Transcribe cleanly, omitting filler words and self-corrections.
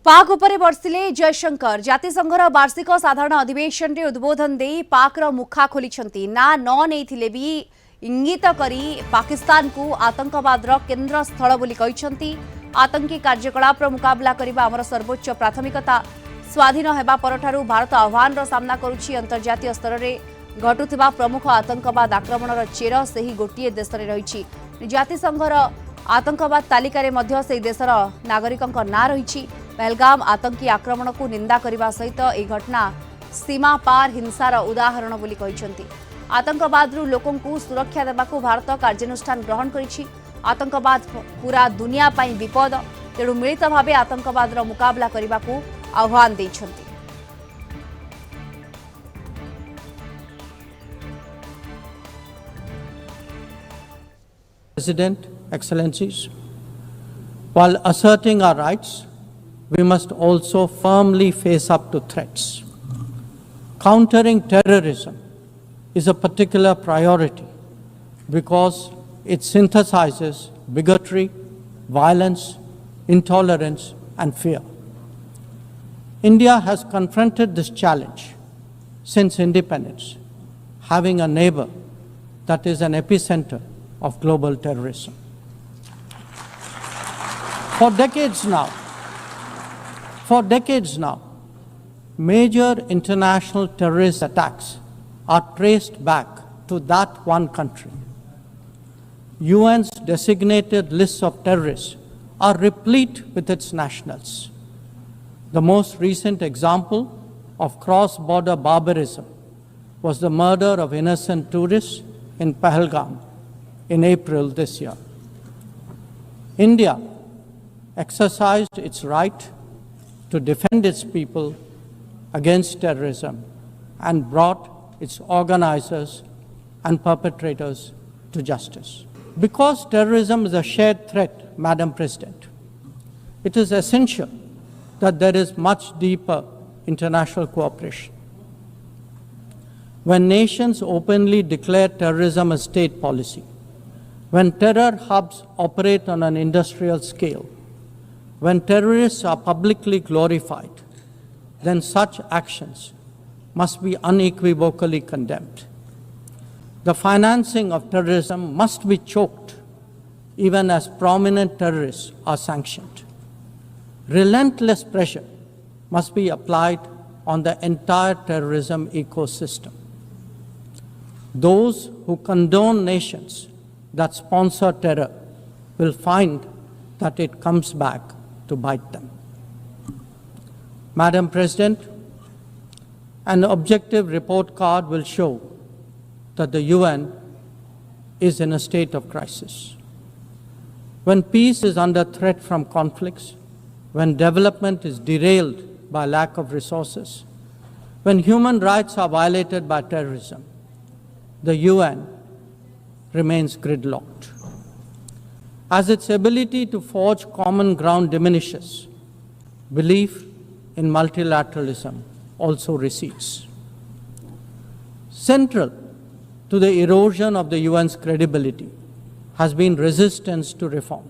पाक उपरे बर्षिले जयशंकर जातिसंघर वार्षिक साधारण अधिवेशन रे उद्बोधन दे पाकर मुखा खोली ना न नहीं भी इंगित करी पाकिस्तान को आतंकवाद केन्द्र स्थल बोली कहिसंती। आतंकी कार्यकलाप मुकाबला करबा हमर सर्वोच्च प्राथमिकता। स्वाधीन हेबा परठारु भारत आह्वान रो सामना करुछि। अंतर्जातीय स्तर रे घटुथिबा प्रमुख आतंकवाद आक्रमणर चेर सही गोटिए देश रे रहिछि। जातिसंघर आतंकवाद तालिका मध्य से देशर नागरिकंक ना रहिछि। पहलगाम आतंकी आक्रमण को निंदा करने सहित यह घटना सीमा पार हिंसार उदाहरण बोली कहिसंती। आतंकवाद लोकों को सुरक्षा देवा भारत कार्यानुष्ठान ग्रहण करिछि। आतंकवाद पूरा दुनिया पाई विपद, तेणु मिलित भाव आतंकवाद मुकाबला करने को आह्वान दैछंती। President, Excellencies, while asserting our rights, we must also firmly face up to threats. Countering terrorism is a particular priority because it synthesizes bigotry, violence, intolerance, and fear. India has confronted this challenge since independence, having a neighbor that is an epicenter of global terrorism. For decades now, major international terrorist attacks are traced back to that one country. UN's designated lists of terrorists are replete with its nationals. The most recent example of cross-border barbarism was the murder of innocent tourists in Pahalgam in April this year. India exercised its right to defend its people against terrorism and brought its organizers and perpetrators to justice. Because terrorism is a shared threat, Madam President, it is essential that there is much deeper international cooperation. When nations openly declare terrorism a state policy, when terror hubs operate on an industrial scale, when terrorists are publicly glorified, then such actions must be unequivocally condemned. The financing of terrorism must be choked, even as prominent terrorists are sanctioned. Relentless pressure must be applied on the entire terrorism ecosystem. Those who condone nations that sponsor terror will find that it comes back to bite them. Madam President, an objective report card will show that the UN is in a state of crisis. When peace is under threat from conflicts, when development is derailed by lack of resources, when human rights are violated by terrorism, the UN remains gridlocked. As its ability to forge common ground diminishes, belief in multilateralism also recedes. Central to the erosion of the UN's credibility has been resistance to reform.